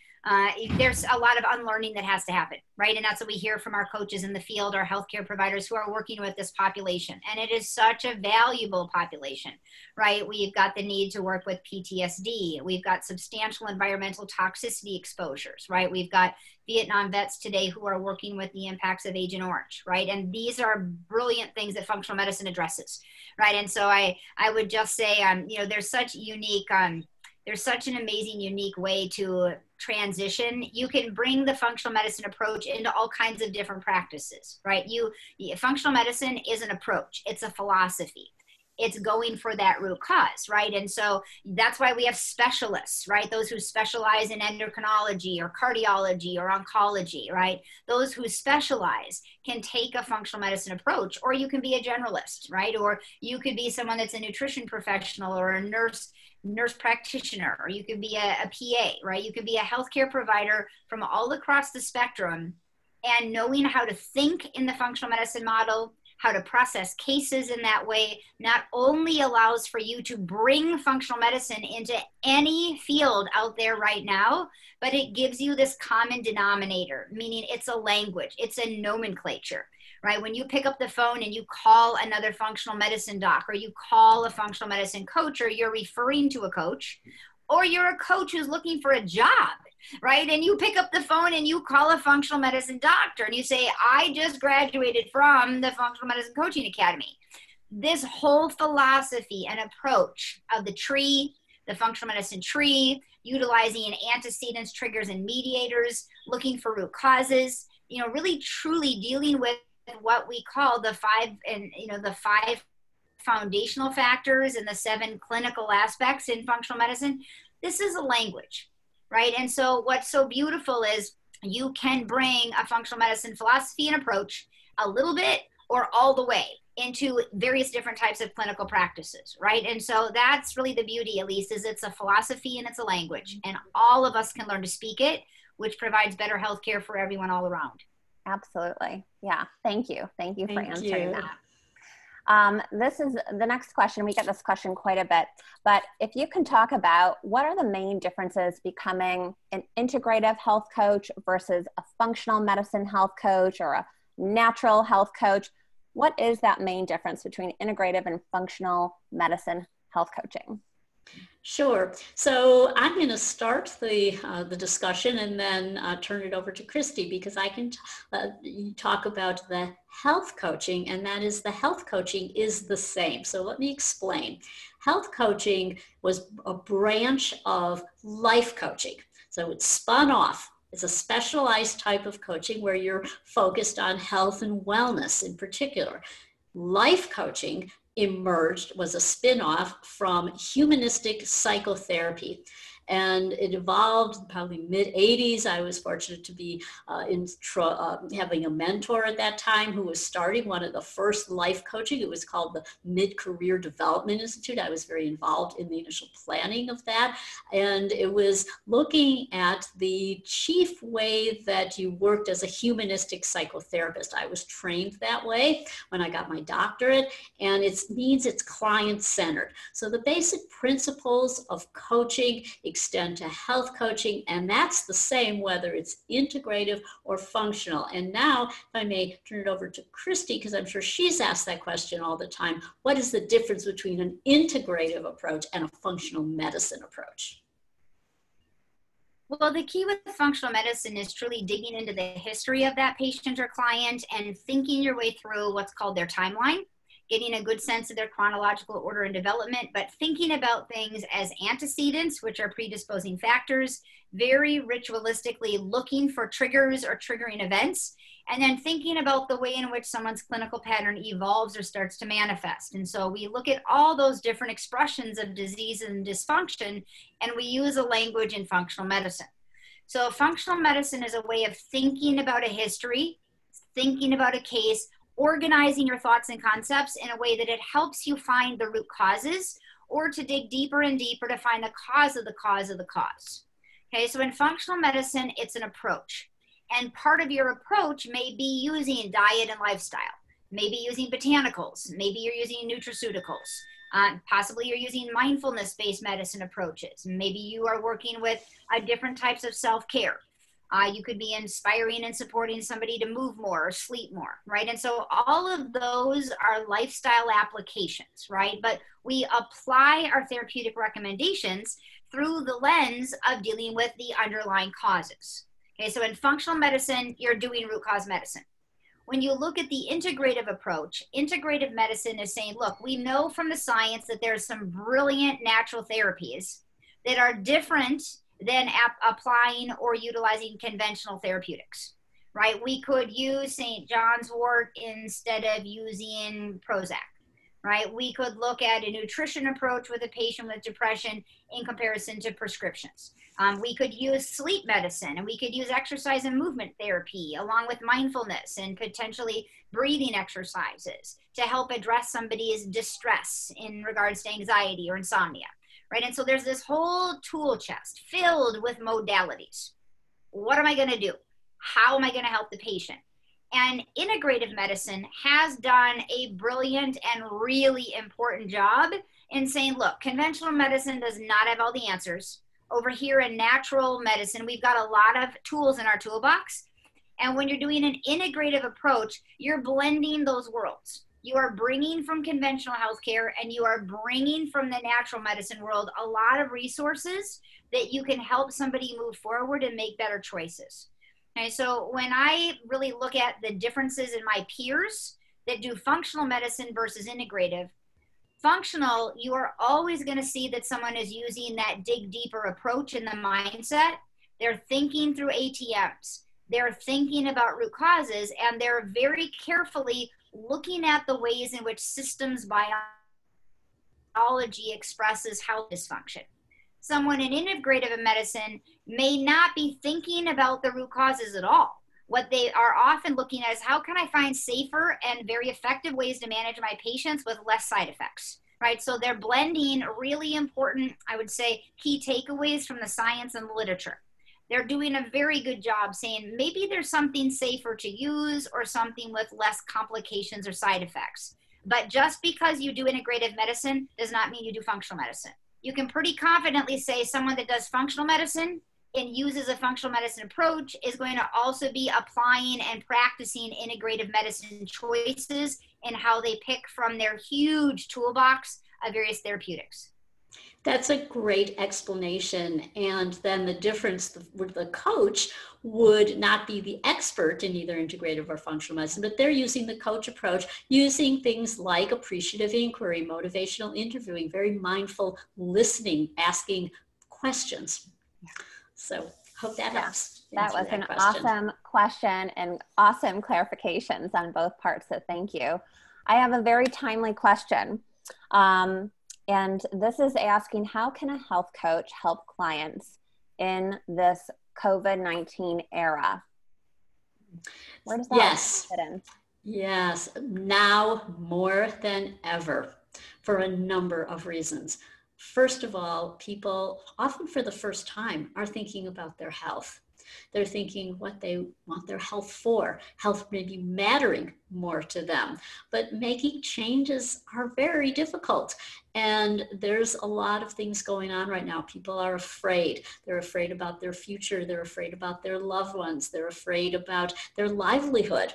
There's a lot of unlearning that has to happen, right? And that's what we hear from our coaches in the field, our healthcare providers who are working with this population. And it is such a valuable population, right? We've got the need to work with PTSD. We've got substantial environmental toxicity exposures, right? We've got Vietnam vets today who are working with the impacts of Agent Orange, right? And these are brilliant things that functional medicine addresses, right? And so I would just say, there's such unique, there's such an amazing, unique way to transition. You can bring the functional medicine approach into all kinds of different practices, right? Functional medicine is an approach. It's a philosophy. It's going for that root cause, right? And so that's why we have specialists, right? Those who specialize in endocrinology or cardiology or oncology, right? Those who specialize can take a functional medicine approach, or you can be a generalist, right? Or you could be someone that's a nutrition professional or a nurse practitioner, or you could be a PA, right? You could be a healthcare provider from all across the spectrum, and knowing how to think in the functional medicine model, how to process cases in that way, not only allows for you to bring functional medicine into any field out there right now, but it gives you this common denominator, meaning it's a language, it's a nomenclature, right? When you pick up the phone and you call another functional medicine doc, or you call a functional medicine coach, or you're referring to a coach, or you're a coach who's looking for a job, right? And you pick up the phone and you call a functional medicine doctor and you say, I just graduated from the Functional Medicine Coaching Academy. This whole philosophy and approach of the tree, the functional medicine tree, utilizing antecedents, triggers, and mediators, looking for root causes, really truly dealing with what we call the five foundational factors and the 7 clinical aspects in functional medicine. This is a language, right? And so what's so beautiful is you can bring a functional medicine philosophy and approach a little bit or all the way into various different types of clinical practices, right? And so that's really the beauty, Elyse, is it's a philosophy and it's a language, and all of us can learn to speak it, which provides better healthcare for everyone all around. Absolutely. Yeah. Thank you. Thank you for answering that. This is the next question. We get this question quite a bit, but if you can talk about what are the main differences becoming an integrative health coach versus a functional medicine health coach or a natural health coach. What is that main difference between integrative and functional medicine health coaching? Sure. So I'm going to start the discussion and then turn it over to Kristi, because I can talk about the health coaching, and that is the health coaching is the same. So let me explain. Health coaching was a branch of life coaching. So it's spun off. It's a specialized type of coaching where you're focused on health and wellness in particular. Life coaching was a spin-off from humanistic psychotherapy. And it evolved probably mid-'80s. I was fortunate to be having a mentor at that time who was starting one of the first life coaching. It was called the Mid-Career Development Institute. I was very involved in the initial planning of that. And it was looking at the chief way that you worked as a humanistic psychotherapist. I was trained that way when I got my doctorate, and it means it's client-centered. So the basic principles of coaching extend to health coaching, and that's the same whether it's integrative or functional. And now, if I may turn it over to Kristi, because I'm sure she's asked that question all the time. What is the difference between an integrative approach and a functional medicine approach? Well, the key with functional medicine is truly digging into the history of that patient or client and thinking your way through what's called their timeline, getting a good sense of their chronological order and development, but thinking about things as antecedents, which are predisposing factors, very ritualistically looking for triggers or triggering events, and then thinking about the way in which someone's clinical pattern evolves or starts to manifest. And so we look at all those different expressions of disease and dysfunction, and we use a language in functional medicine. So functional medicine is a way of thinking about a history, thinking about a case, organizing your thoughts and concepts in a way that it helps you find the root causes, or to dig deeper and deeper to find the cause of the cause of the cause. Okay, so in functional medicine, it's an approach. And part of your approach may be using diet and lifestyle, maybe using botanicals, maybe you're using nutraceuticals, possibly you're using mindfulness-based medicine approaches. Maybe you are working with different types of self-care. You could be inspiring and supporting somebody to move more or sleep more, right? And so all of those are lifestyle applications, right? But we apply our therapeutic recommendations through the lens of dealing with the underlying causes. Okay, so in functional medicine, you're doing root cause medicine. When you look at the integrative approach, integrative medicine is saying, look, we know from the science that there's some brilliant natural therapies that are different than applying or utilizing conventional therapeutics, right? We could use St. John's wort instead of using Prozac, right? We could look at a nutrition approach with a patient with depression in comparison to prescriptions. We could use sleep medicine, and we could use exercise and movement therapy along with mindfulness and potentially breathing exercises to help address somebody's distress in regards to anxiety or insomnia, right? And so there's this whole tool chest filled with modalities. What am I going to do? How am I going to help the patient? And integrative medicine has done a brilliant and really important job in saying, look, conventional medicine does not have all the answers. Over here in natural medicine, we've got a lot of tools in our toolbox. And when you're doing an integrative approach, you're blending those worlds. You are bringing from conventional healthcare and you are bringing from the natural medicine world a lot of resources that you can help somebody move forward and make better choices. Okay, so when I really look at the differences in my peers that do functional medicine versus integrative, functional, you are always going to see that someone is using that dig deeper approach in the mindset. They're thinking through ATMs. They're thinking about root causes, and they're very carefully looking at the ways in which systems biology expresses health dysfunction. Someone in integrative medicine may not be thinking about the root causes at all. What they are often looking at is how can I find safer and very effective ways to manage my patients with less side effects, right? So they're blending really important, I would say, key takeaways from the science and the literature. They're doing a very good job saying maybe there's something safer to use or something with less complications or side effects. But just because you do integrative medicine does not mean you do functional medicine. You can pretty confidently say someone that does functional medicine and uses a functional medicine approach is going to also be applying and practicing integrative medicine choices in how they pick from their huge toolbox of various therapeutics. That's a great explanation. And then the difference with the coach would not be the expert in either integrative or functional medicine, but they're using the coach approach, using things like appreciative inquiry, motivational interviewing, very mindful listening, asking questions. So hope that helps. That was an awesome question and awesome clarifications on both parts. So thank you. I have a very timely question. And this is asking, how can a health coach help clients in this COVID-19 era? Where does that fit in? Yes, now more than ever for a number of reasons. First of all, people often for the first time are thinking about their health. They're thinking what they want their health for. Health may be mattering more to them, but making changes are very difficult. And there's a lot of things going on right now. People are afraid. They're afraid about their future. They're afraid about their loved ones. They're afraid about their livelihood.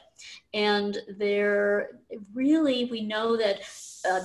And they're really, we know that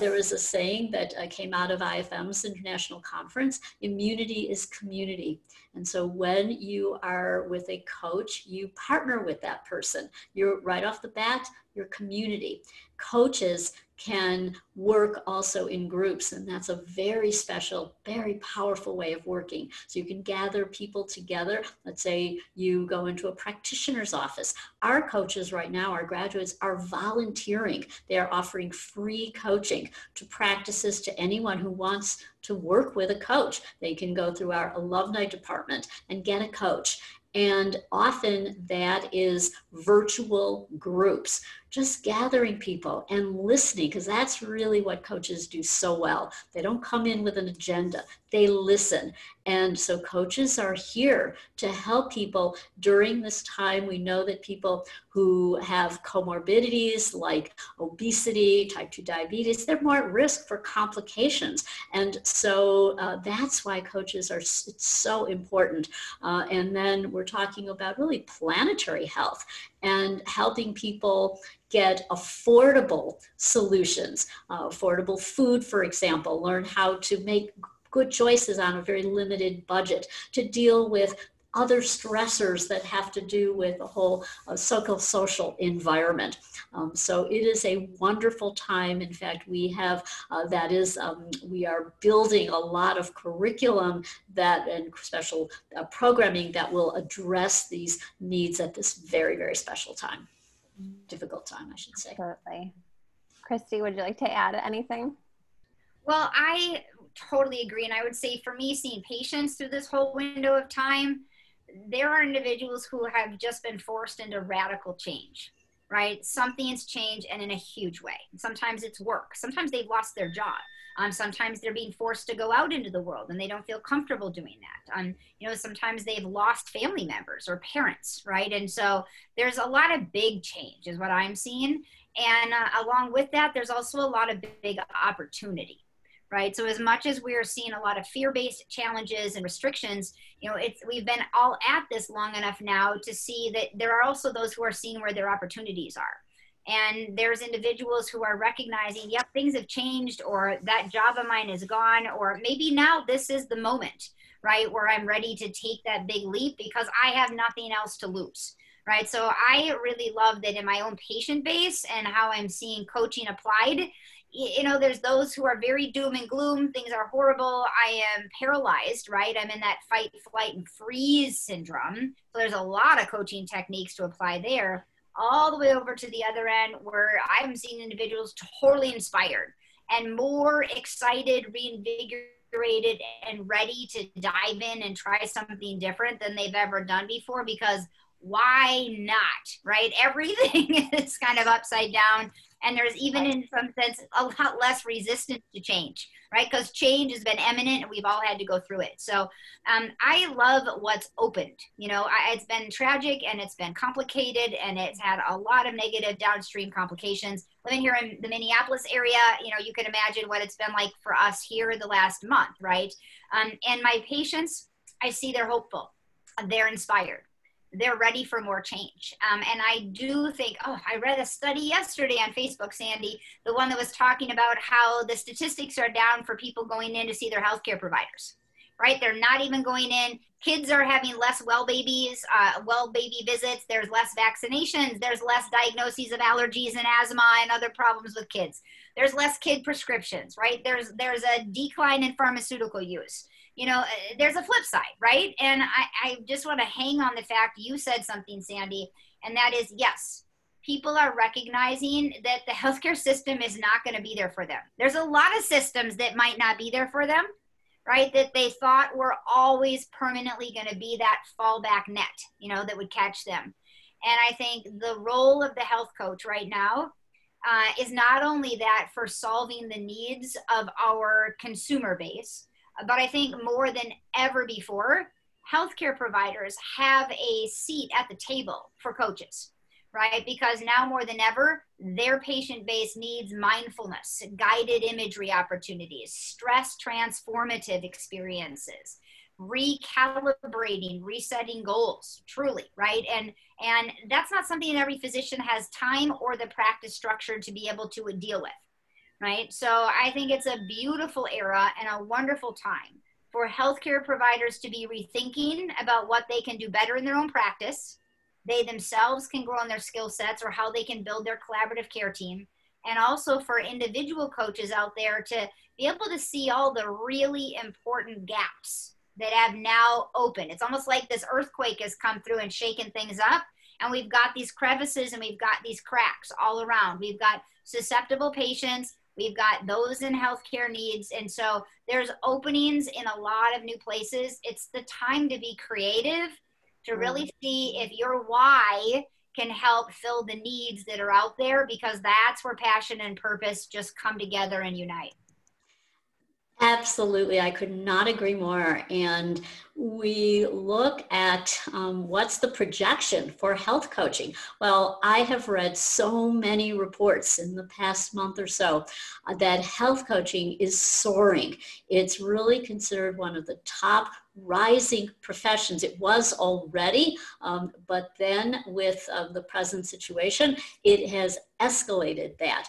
there is a saying that came out of IFM's International Conference, immunity is community. And so when you are with a coach, you partner with that person. You're right off the bat, your community. Coaches can work also in groups, and that's a very special, very powerful way of working. So you can gather people together. Let's say you go into a practitioner's office. Our coaches right now, our graduates, are volunteering. They are offering free coaching to practices, to anyone who wants to work with a coach. They can go through our alumni department and get a coach. And often that is virtual groups, just gathering people and listening, because that's really what coaches do so well. They don't come in with an agenda, they listen. And so coaches are here to help people during this time. We know that people who have comorbidities like obesity, type 2 diabetes, they're more at risk for complications. And so that's why coaches are, it's so important. And then we're talking about really planetary health and helping people get affordable solutions, affordable food, for example, learn how to make good choices on a very limited budget, to deal with other stressors that have to do with the whole social environment. So it is a wonderful time. In fact, we have, we are building a lot of curriculum that and special programming that will address these needs at this very, very special time. Difficult time, I should say. Absolutely. Kristi, would you like to add anything? Well, I totally agree. And I would say for me, seeing patients through this whole window of time, there are individuals who have just been forced into radical change, right? Something's changed, and in a huge way. Sometimes it's work. Sometimes they've lost their job. Sometimes they're being forced to go out into the world and they don't feel comfortable doing that. You know, sometimes they've lost family members or parents, right? And so there's a lot of big change is what I'm seeing. And along with that, there's also a lot of big opportunity, right? So as much as we're seeing a lot of fear-based challenges and restrictions, you know, we've been all at this long enough now to see that there are also those who are seeing where their opportunities are. And there's individuals who are recognizing, yep, things have changed, or that job of mine is gone, or maybe now this is the moment, right, where I'm ready to take that big leap because I have nothing else to lose, right? So I really love that in my own patient base and how I'm seeing coaching applied. You know, there's those who are very doom and gloom. Things are horrible. I am paralyzed, right? I'm in that fight, flight, and freeze syndrome. So there's a lot of coaching techniques to apply there, all the way over to the other end where I'm seeing individuals totally inspired and more excited, reinvigorated, and ready to dive in and try something different than they've ever done before, because why not, right? Everything is kind of upside down. And there's even in some sense a lot less resistance to change, right? Because change has been imminent and we've all had to go through it. So I love what's opened. You know, it's been tragic and it's been complicated and it's had a lot of negative downstream complications. Living here in the Minneapolis area, you know, you can imagine what it's been like for us here the last month, right? And my patients, I see they're hopeful. They're inspired. They're ready for more change. And I do think, I read a study yesterday on Facebook, Sandy, the one that was talking about how the statistics are down for people going in to see their healthcare providers, right? They're not even going in. Kids are having less well baby visits. There's less vaccinations. There's less diagnoses of allergies and asthma and other problems with kids. There's less kid prescriptions, right? There's a decline in pharmaceutical use. You know, there's a flip side, right? And I just want to hang on the fact you said something, Sandy, and that is, yes, people are recognizing that the healthcare system is not going to be there for them. There's a lot of systems that might not be there for them, right? That they thought were always permanently going to be that fallback net, you know, that would catch them. And I think the role of the health coach right now is not only that for solving the needs of our consumer base, but I think more than ever before, healthcare providers have a seat at the table for coaches, right? Because now more than ever, their patient base needs mindfulness, guided imagery opportunities, stress transformative experiences, recalibrating, resetting goals, truly, right? And that's not something that every physician has time or the practice structure to be able to deal with. Right? So I think it's a beautiful era and a wonderful time for healthcare providers to be rethinking about what they can do better in their own practice, they themselves can grow in their skill sets or how they can build their collaborative care team. And also for individual coaches out there to be able to see all the really important gaps that have now opened. It's almost like this earthquake has come through and shaken things up. And we've got these crevices and we've got these cracks all around. We've got susceptible patients. We've got those in healthcare needs. And so there's openings in a lot of new places. It's the time to be creative, to really see if your why can help fill the needs that are out there, because that's where passion and purpose just come together and unite. Absolutely. I could not agree more. And we look at what's the projection for health coaching. Well, I have read so many reports in the past month or so that health coaching is soaring. It's really considered one of the top rising professions. It was already, but then with the present situation, it has escalated that.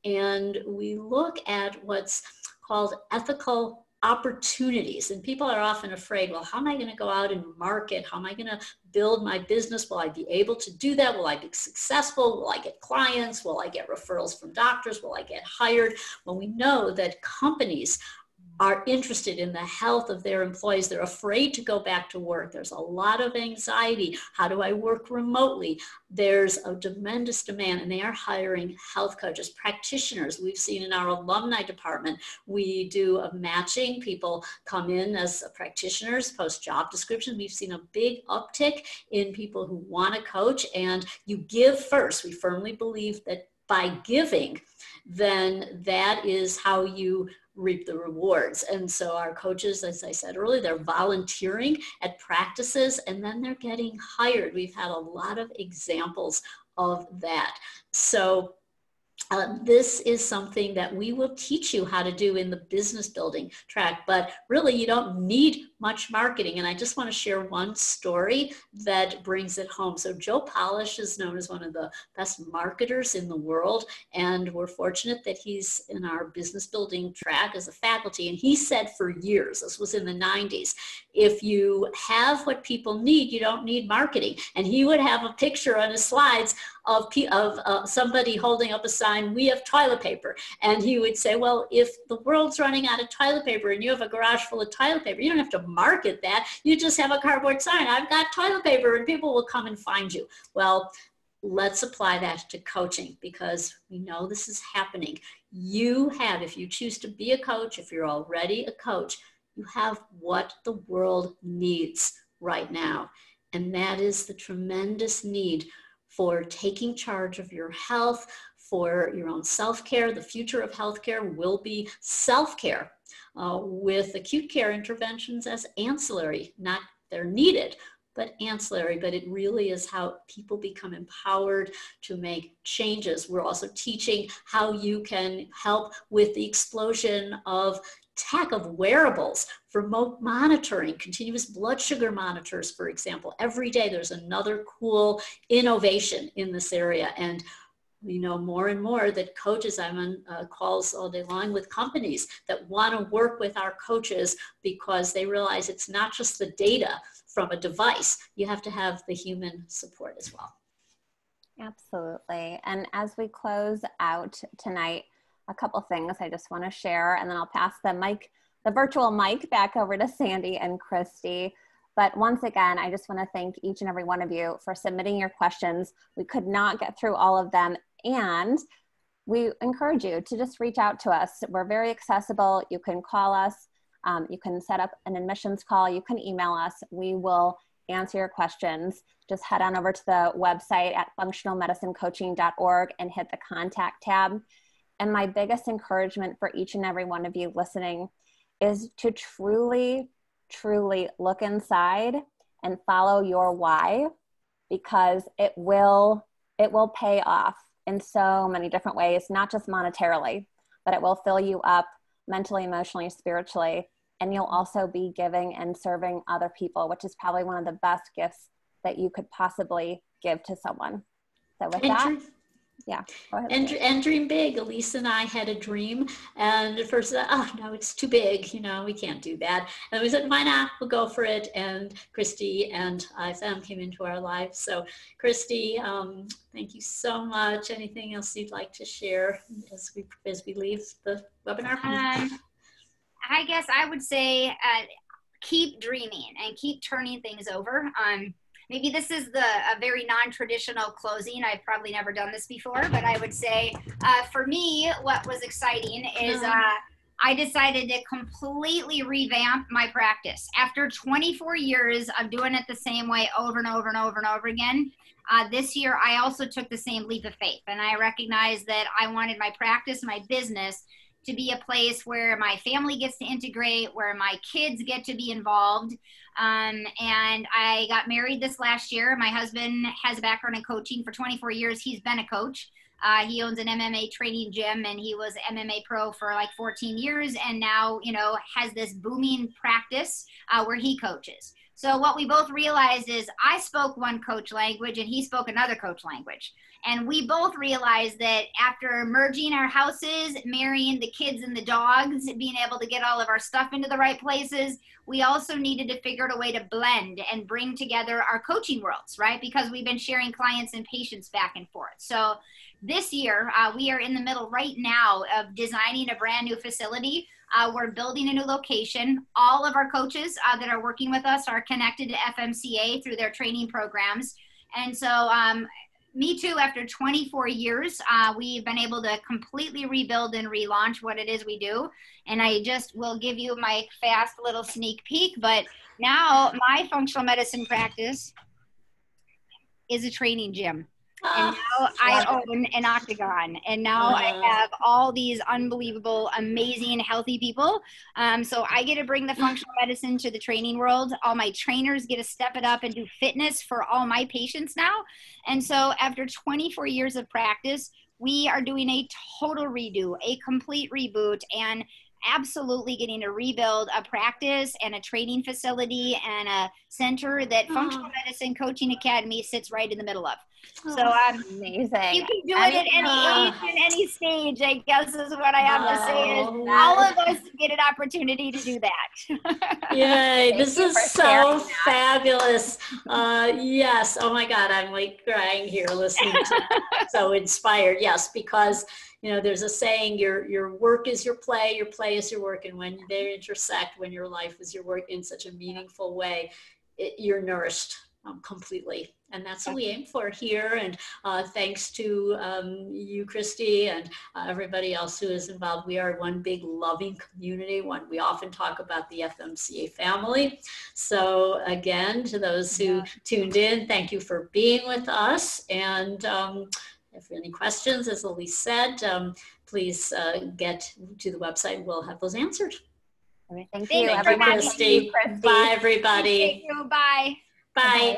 And we look at what's called ethical opportunities. And people are often afraid, well, how am I going to go out and market? How am I going to build my business? Will I be able to do that? Will I be successful? Will I get clients? Will I get referrals from doctors? Will I get hired? Well, we know that companies are interested in the health of their employees. They're afraid to go back to work. There's a lot of anxiety. How do I work remotely? There's a tremendous demand, and they are hiring health coaches, practitioners. We've seen in our alumni department, we do a matching. People come in as practitioners, post job descriptions. We've seen a big uptick in people who want to coach, and you give first. We firmly believe that by giving, then that is how you reap the rewards. And so our coaches, as I said earlier, they're volunteering at practices and then they're getting hired. We've had a lot of examples of that. So this is something that we will teach you how to do in the business building track, but really you don't need much marketing. And I just want to share one story that brings it home. So Joe Polish is known as one of the best marketers in the world. And we're fortunate that he's in our business building track as a faculty. And he said for years, this was in the 90s, if you have what people need, you don't need marketing. And he would have a picture on his slides of somebody holding up a sign, we have toilet paper. And he would say, well, if the world's running out of toilet paper and you have a garage full of toilet paper, you don't have to market that. You just have a cardboard sign, I've got toilet paper, and people will come and find you. Well, let's apply that to coaching, because we know this is happening. You have, if you choose to be a coach, if you're already a coach, you have what the world needs right now. And that is the tremendous need for taking charge of your health, for your own self-care. The future of healthcare will be self-care with acute care interventions as ancillary. Not they're needed, but ancillary. But it really is how people become empowered to make changes. We're also teaching how you can help with the explosion of tech, of wearables, remote monitoring, continuous blood sugar monitors, for example. Every day there's another cool innovation in this area. And we know more and more that coaches, I'm on calls all day long with companies that want to work with our coaches because they realize it's not just the data from a device. You have to have the human support as well. Absolutely. And as we close out tonight, a couple things I just want to share, and then I'll pass the virtual mic back over to Sandy and Kristi. But once again, I just want to thank each and every one of you for submitting your questions. We could not get through all of them, and we encourage you to just reach out to us. We're very accessible. You can call us. You can set up an admissions call. You can email us. We will answer your questions. Just head on over to the website at functionalmedicinecoaching.org and hit the contact tab. And my biggest encouragement for each and every one of you listening is to truly, truly look inside and follow your why, because it will pay off in so many different ways, not just monetarily, but it will fill you up mentally, emotionally, spiritually, and you'll also be giving and serving other people, which is probably one of the best gifts that you could possibly give to someone. So with that, Yeah. Go ahead. And dream big. Elyse and I had a dream, and at first, oh no, it's too big. We can't do that. And we said, why not? We'll go for it. And Kristi and IFM came into our lives. So, Kristi, thank you so much. Anything else you'd like to share as we leave the webinar? I guess I would say keep dreaming and keep turning things over. Maybe this is a very non-traditional closing. I've probably never done this before, but I would say for me, what was exciting is I decided to completely revamp my practice. After 24 years of doing it the same way over and over and over and over again, this year I also took the same leap of faith, and I recognized that I wanted my practice, my business, to be a place where my family gets to integrate, where my kids get to be involved. And I got married this last year. My husband has a background in coaching. For 24 years, he's been a coach. He owns an MMA training gym, and he was MMA pro for like 14 years. And now, has this booming practice where he coaches. So what we both realized is I spoke one coach language and he spoke another coach language. And we both realized that after merging our houses, marrying the kids and the dogs, being able to get all of our stuff into the right places, we also needed to figure out a way to blend and bring together our coaching worlds, right? Because we've been sharing clients and patients back and forth. So this year, we are in the middle right now of designing a brand new facility. We're building a new location. All of our coaches that are working with us are connected to FMCA through their training programs. And so me too, after 24 years, we've been able to completely rebuild and relaunch what it is we do. And I just will give you my fast little sneak peek, but now my functional medicine practice is a training gym. And now I own an Octagon, and now I have all these unbelievable, amazing, healthy people. So I get to bring the functional medicine to the training world. All my trainers get to step it up and do fitness for all my patients now. And so after 24 years of practice, we are doing a total redo, a complete reboot, and absolutely getting to rebuild a practice and a training facility and a center that Functional Medicine Coaching Academy sits right in the middle of. So amazing. You can do it at any age and any stage, I guess is what I have to say is all of us get an opportunity to do that. Yay, this is so fabulous. Yes, oh my God, I'm like crying here listening to so inspired. Yes, because there's a saying, your work is your play is your work, and when they intersect, when your life is your work in such a meaningful way, you're nourished completely. And that's what we aim for here. And thanks to you, Kristi, and everybody else who is involved. We are one big loving community. We often talk about the FMCA family. So again, to those who tuned in, thank you for being with us. And if any questions, as Elyse said, please get to the website. We'll have those answered. Thank you, everybody. Kristi. Bye, everybody. Thank you. Bye. Bye.